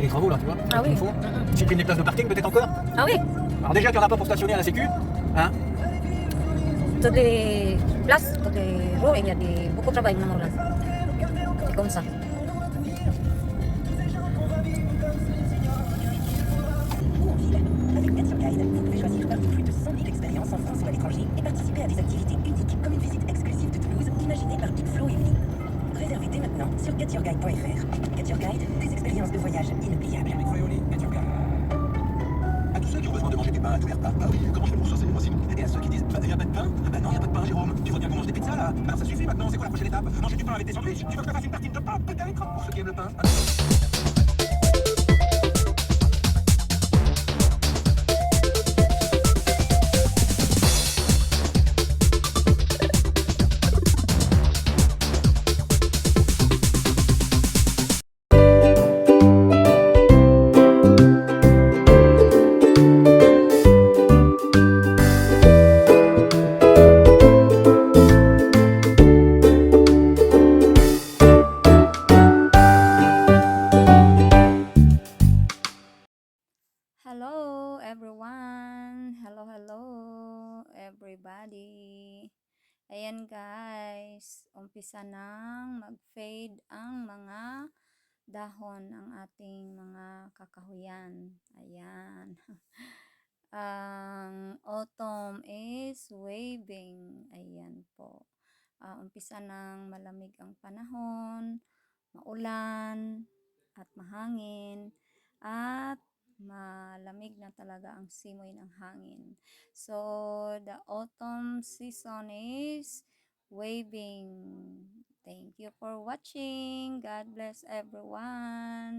des travaux là, tu vois, Ah oui. qu'ils font. Supprime les places de parking peut-être encore. Ah oui, Alors déjà qu'il n'y en a pas pour stationner à la sécu, hein. toutes les places, toutes les rues, il y a beaucoup de travail ng mga C'est comme ça. Avec Nature Guide, vous pouvez choisir parmi plus de 100 000 expériences en France ou à l'étranger et participer à des activités uniques comme une visite exclusive de Toulouse imaginée par Big Flo et Oli. Réservez dès maintenant sur getyourguide.fr. Get Your Guide, des expériences de voyage inoubliables. À tous ceux qui ont besoin de manger du pain à tous les repas. Bah oui, comment je fais pour saucer moi aussi. Et à ceux qui disent, bah y a pas de pain. Bah non, y a pas de pain, Jérôme. Tu vois bien qu'on mange des pizzas là. Alors ça suffit maintenant, c'est quoi la prochaine étape? Manger du pain avec des sandwichs. Tu veux que je te fasse une tartine de pain peut-être? Pour ceux qui aiment le pain. Hello everyone! Hello everybody! Ayan guys, umpisa nang mag-fade ang mga dahon ng ating mga kakahuyan. Ayan. Ang autumn is waving. Ayan po. Umpisa nang malamig ang panahon, maulan, at mahangin, at malamig na talaga ang simoy ng hangin. So, the autumn season is waving. Thank you for watching. God bless everyone.